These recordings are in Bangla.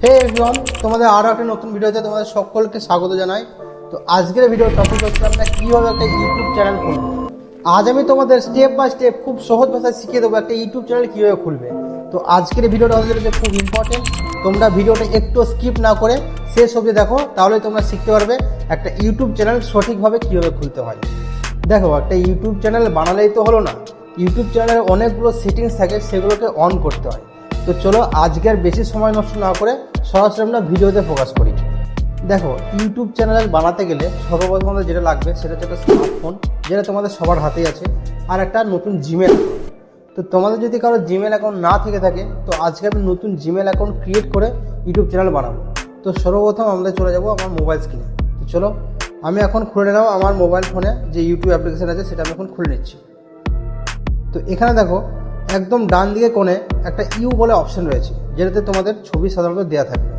হে এভরিওয়ান, তোমাদের আরো একটা নতুন ভিডিওতে তোমাদের সকলকে স্বাগত জানাই। তো আজকের ভিডিওর টপিক হচ্ছে আমরা কিভাবে একটা ইউটিউব চ্যানেল খুলবো। আজ আমি তোমাদের স্টেপ বাই স্টেপ খুব সহজ ভাষায় শিখিয়ে দেবো একটা ইউটিউব চ্যানেল কিভাবে খুলবে। তো আজকের ভিডিওটা আমাদের কাছে খুব ইম্পর্টেন্ট। তোমরা ভিডিওটা একটু স্কিপ না করে শেষ অবধি দেখো, তাহলে তোমরা শিখতে পারবে একটা ইউটিউব চ্যানেল সঠিকভাবে কিভাবে খুলতে হয়। দেখো, একটা ইউটিউব চ্যানেল বানালেই তো হলো না, ইউটিউব চ্যানেলের অনেকগুলো সেটিংস থাকে, সেগুলোকে অন করতে হয়। তো চলো আজকে আর বেশি সময় নষ্ট না করে সরাসরি আমরা ভিডিওতে ফোকাস করি। দেখো, ইউটিউব চ্যানেল বানাতে গেলে সর্বপ্রথম আমাদের যেটা লাগবে সেটা হচ্ছে একটা স্মার্টফোন, যেটা তোমাদের সবার হাতেই আছে, আর একটা নতুন জিমেল। তো তোমাদের যদি কারো জিমেল অ্যাকাউন্ট না থেকে থাকে, তো আজকে আমি নতুন জিমেল অ্যাকাউন্ট ক্রিয়েট করে ইউটিউব চ্যানেল বানাবো। তো সর্বপ্রথম আমরা চলে যাবো আমার মোবাইল স্ক্রিনে। তো চলো আমি এখন খুলে নিলাম আমার মোবাইল ফোনে যে ইউটিউব অ্যাপ্লিকেশান আছে, সেটা আমি এখন খুলে নিচ্ছি। তো এখানে দেখো, একদম ডান দিকে কোণে একটা ইউ বলে অপশন রয়েছে, যেটাতে তোমাদের ছবি সাধারণত দেওয়া থাকবে।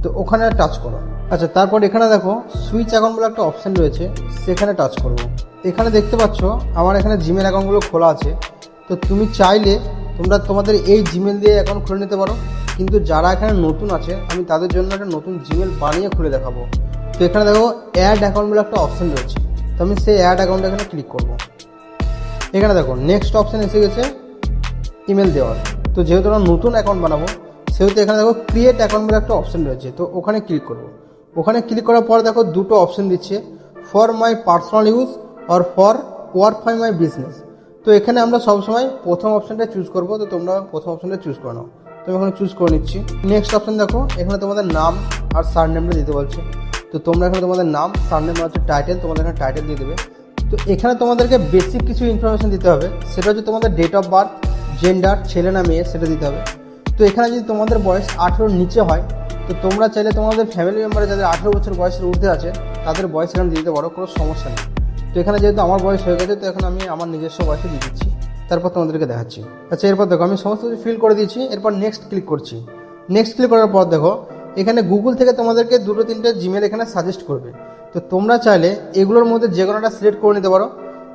তো ওখানে টাচ করো। আচ্ছা, তারপর এখানে দেখো সুইচ অ্যাকাউন্ট বলে একটা অপশন রয়েছে, সেখানে টাচ করবো। এখানে দেখতে পাচ্ছ আমার এখানে জিমেল অ্যাকাউন্টগুলো খোলা আছে। তো তুমি চাইলে তোমরা তোমাদের এই জিমেল দিয়ে অ্যাকাউন্ট খুলে নিতে পারো, কিন্তু যারা এখানে নতুন আছে আমি তাদের জন্য একটা নতুন জিমেল বানিয়ে খুলে দেখাবো। তো এখানে দেখো অ্যাড অ্যাকাউন্ট বলে একটা অপশন রয়েছে, তো আমি সেই অ্যাড অ্যাকাউন্টে এখানে ক্লিক করবো। এখানে দেখো নেক্সট অপশান এসে গেছে ইমেল দেওয়ার। তো যেহেতু আমরা নতুন অ্যাকাউন্ট বানাবো, সেহেতু এখানে দেখো ক্রিয়েট অ্যাকাউন্ট বলে একটা অপশান রয়েছে, তো ওখানে ক্লিক করবো। ওখানে ক্লিক করার পর দেখো দুটো অপশান দিচ্ছে, ফর মাই পার্সোনাল ইউজ আর for work for my business. তো এখানে আমরা সবসময় প্রথম অপশানটা চুজ করবো, তো তোমরা প্রথম অপশানটা চুজ করে নাও। তো আমি এখানে চুজ করে নিচ্ছি। নেক্সট অপশান দেখো, এখানে তোমাদের নাম আর সারনেমটা দিতে বলছে। তো তোমরা এখানে তোমাদের নাম, সারনেম হচ্ছে টাইটেল, তোমাদের এখানে টাইটেল দিয়ে দেবে। তো এখানে তোমাদেরকে বেসিক কিছু ইনফরমেশন দিতে হবে, সেটা হচ্ছে তোমাদের ডেট অফ বার্থ, জেন্ডার, ছেলে না মেয়ে, সেটা দিতে হবে। তো এখানে যদি তোমাদের বয়স 18-র নিচে হয়, তো তোমরা চাইলে তোমাদের ফ্যামিলি মেম্বারে যাদের 18 বছর বয়সের ঊর্ধ্বে আছে তাদের বয়স এখানে দিতে পারো, কোনো সমস্যা নেই। তো এখানে যেহেতু আমার বয়স হয়ে গেছে, তো এখন আমি আমার নিজস্ব বয়সে দিয়ে দিচ্ছি, তারপর তোমাদেরকে দেখাচ্ছি। আচ্ছা, এরপর দেখো আমি সমস্ত কিছু ফিল করে দিয়েছি। এরপর নেক্সট ক্লিক করছি। নেক্সট ক্লিক করার পর দেখো এখানে গুগল থেকে তোমাদেরকে 2-3টে জিমেল এখানে সাজেস্ট করবে। তো তোমরা চাইলে এগুলোর মধ্যে যে কোনোটা সিলেক্ট করে নিতে পারো,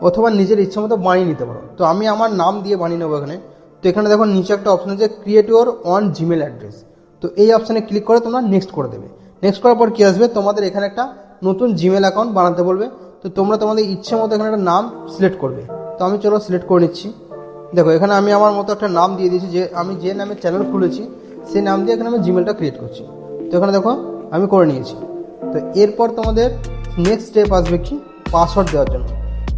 অথবা নিজের ইচ্ছা মতো বানিয়ে নিতে পারো। তো আমি আমার নাম দিয়ে বানিয়ে নেবো এখানে। তো এখানে দেখো নিচে একটা অপশন আছে create your on Gmail address. তো এই অপশানে ক্লিক করে তোমরা নেক্সট করে দেবে। নেক্সট করার পর কী আসবে, তোমাদের এখানে একটা নতুন জিমেল অ্যাকাউন্ট বানাতে বলবে। তো তোমরা তোমাদের ইচ্ছে মতো এখানে একটা নাম সিলেক্ট করবে। তো আমি চলো সিলেক্ট করে নিচ্ছি। দেখো এখানে আমি আমার মতো একটা নাম দিয়ে দিয়েছি, যে আমি যে নামে চ্যানেল খুলেছি সেই নাম দিয়ে এখানে আমি জিমেলটা ক্রিয়েট করছি। তো এখানে দেখো আমি করে নিয়েছি। তো এরপর তোমাদের নেক্সট স্টেপ আসবে কি, পাসওয়ার্ড দেওয়ার জন্য।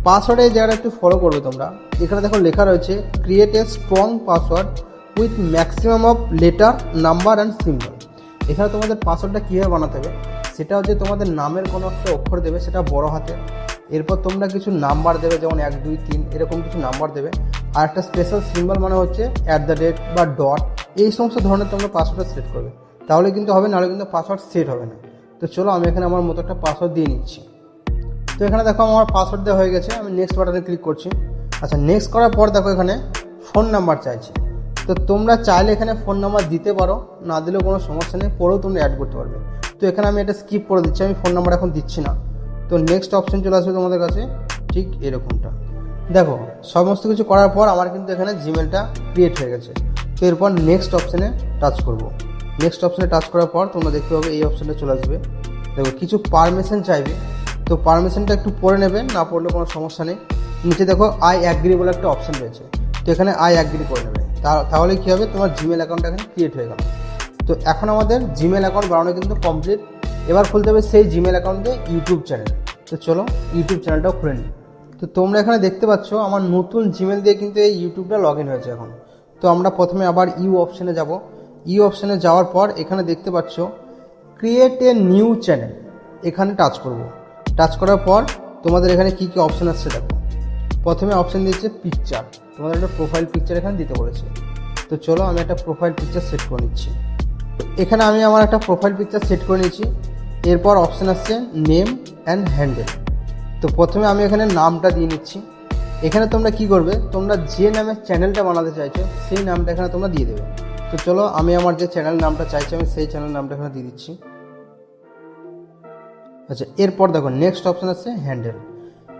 পাসওয়ার্ডে এই জায়গাটা একটু ফলো করবে তোমরা। এখানে দেখো লেখা রয়েছে create a strong password with maximum of letter, number and symbol. এখানে তোমাদের পাসওয়ার্ডটা কীভাবে বানাতে হবে, সেটা হচ্ছে তোমাদের নামের কোনো একটা অক্ষর দেবে, সেটা বড় হাতে। এরপর তোমরা কিছু নাম্বার দেবে, যেমন 1, 2, 3 এরকম কিছু নাম্বার দেবে। আর একটা স্পেশাল সিম্বল মানে হচ্ছে @ বা ডট, এই সমস্ত ধরনের তোমরা পাসওয়ার্ডটা সেট করবে। তাহলে কিন্তু হবে, নাহলে কিন্তু পাসওয়ার্ড সেট হবে না। তো চলো আমি এখানে আমার মতো একটা পাসওয়ার্ড দিয়ে নিচ্ছি। তো এখানে দেখো আমার পাসওয়ার্ড দেওয়া হয়ে গেছে, আমি নেক্সট বাটনে ক্লিক করছি। আচ্ছা, নেক্সট করার পর দেখো এখানে ফোন নাম্বার চাইছে। তো তোমরা চাইলে এখানে ফোন নাম্বার দিতে পারো, না দিলেও কোনো সমস্যা নেই, পরেও তোমরা অ্যাড করতে পারবে। তো এখানে আমি এটা স্কিপ করে দিচ্ছি, আমি ফোন নাম্বার এখন দিচ্ছি না। তো নেক্সট অপশন চলে আসবে তোমাদের কাছে, ঠিক এরকমটা। দেখো সমস্ত কিছু করার পর আমার কিন্তু এখানে জিমেলটা ক্রিয়েট হয়ে গেছে। তো এরপর নেক্সট অপশানে টাচ করব। নেক্সট অপশানে টাচ করার পর তোমরা দেখতে পাবে এই অপশানটা চলে আসবে। দেখো কিছু পারমিশন চাইবে, তো পারমিশনটা একটু পড়ে নেবে, না পড়লে কোনো সমস্যা নেই। নিচে দেখো আই অ্যাগ্রি বলে একটা অপশান রয়েছে, তো এখানে আই অ্যাগ্রি করে নেবে। তাহলে কী হবে, তোমার জিমেল অ্যাকাউন্টটা এখানে ক্রিয়েট হয়ে গেল। তো এখন আমাদের জিমেল অ্যাকাউন্ট বানানো কিন্তু কমপ্লিট। এবার খুলতে হবে সেই জিমেল অ্যাকাউন্টে ইউটিউব চ্যানেল। তো চলো ইউটিউব চ্যানেলটাও খুলে নিই। তো তোমরা এখানে দেখতে পাচ্ছ আমার নতুন জিমেল দিয়ে কিন্তু এই ইউটিউবটা লগ ইন হয়েছে এখন। তো আমরা প্রথমে আবার ইউ অপশানে যাব। ইউ অপশানে যাওয়ার পর এখানে দেখতে পাচ্ছ ক্রিয়েট এ নিউ চ্যানেল, এখানে টাচ করব। টাচ করার পর তোমাদের এখানে কী কী অপশান আসছে দেখো। প্রথমে অপশান দিচ্ছে পিকচার, তোমাদের একটা প্রোফাইল পিকচার এখানে দিতে বলেছে। তো চলো আমি একটা প্রোফাইল পিকচার সেট করে নিচ্ছি। এখানে আমি আমার একটা প্রোফাইল পিকচার সেট করে নিয়েছি। এরপর অপশান আসছে নেম অ্যান্ড হ্যান্ডেল। তো প্রথমে আমি এখানে নামটা দিয়ে নিচ্ছি। এখানে তোমরা কি করবে, তোমরা যে নামে চ্যানেলটা বানাতে চাইছো সেই নামটা এখানে তোমরা দিয়ে দেবে। তো চলো আমি আমার যে চ্যানেল নামটা চাইছি আমি সেই চ্যানেল নামটা এখানে দিয়ে দিচ্ছি। আচ্ছা, এরপর দেখো নেক্সট অপশান আছে হ্যান্ডেল।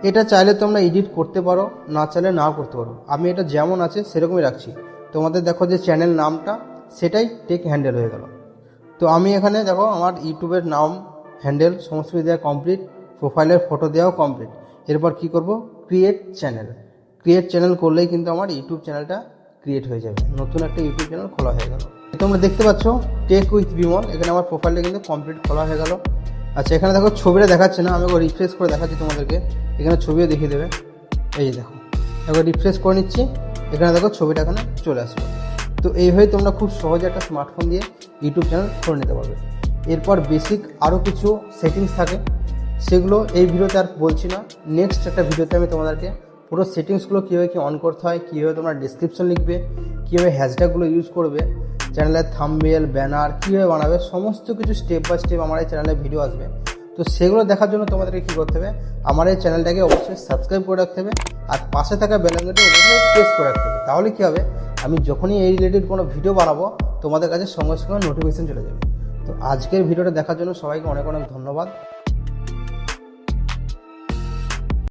এটা চাইলে তোমরা এডিট করতে পারো, না চাইলে নাও করতে পারো। আমি এটা যেমন আছে সেরকমই রাখছি। তোমাদের দেখো যে চ্যানেল নামটা সেটাই টেক হ্যান্ডেল হয়ে গেল। তো আমি এখানে দেখো আমার ইউটিউবের নাম, হ্যান্ডেল সমস্ত কিছু দেওয়া কমপ্লিট, প্রোফাইলের ফটো দেওয়াও কমপ্লিট। এরপর কি করব, ক্রিয়েট চ্যানেল করলেই কিন্তু আমার ইউটিউব চ্যানেলটা ক্রিয়েট হয়ে যাবে, নতুন একটা ইউটিউব চ্যানেল খোলা হয়ে গেল। তোমরা দেখতে পাচ্ছ টেক উইথ বিমল, এখানে আমার প্রোফাইলটা কিন্তু কমপ্লিট খোলা হয়ে গেল। আচ্ছা, এখানে দেখো ছবিটা দেখাচ্ছে না, আমি একবার রিফ্রেশ করে দেখাচ্ছি তোমাদেরকে, এখানে ছবিও দেখিয়ে দেবে। এই যে দেখো, একবার রিফ্রেশ করে নিচ্ছি, এখানে দেখো ছবিটা এখানে চলে আসবে। তো এইভাবে তোমরা খুব সহজে একটা স্মার্টফোন দিয়ে ইউটিউব চ্যানেল খুলে নিতে পারবে। এরপর বেসিক আরও কিছু সেটিংস থাকে, সেগুলো এই ভিডিওতে আর বলছি না, নেক্সট একটা ভিডিওতে আমি তোমাদেরকে পুরো সেটিংসগুলো কীভাবে কী অন করতে হয়, কীভাবে তোমরা ডিসক্রিপশন লিখবে, কীভাবে হ্যাশট্যাগুলো ইউজ করবে, চ্যানেলের থাম্বনেল, ব্যানার কীভাবে বানাবে, সমস্ত কিছু স্টেপ বাই স্টেপ আমার এই চ্যানেলে ভিডিও আসবে। তো সেগুলো দেখার জন্য তোমাদেরকে কী করতে হবে, আমার এই চ্যানেলটাকে অবশ্যই সাবস্ক্রাইব করে রাখতে হবে, আর পাশে থাকা বেল আইকনটি অবশ্যই প্রেস করে রাখতে হবে। তাহলে কী হবে, আমি যখনই এই রিলেটেড কোনো ভিডিও বানাবো তোমাদের কাছে সঙ্গে সঙ্গে নোটিফিকেশন চলে যাবে। তো আজকের ভিডিওটা দেখার জন্য সবাইকে অনেক অনেক ধন্যবাদ।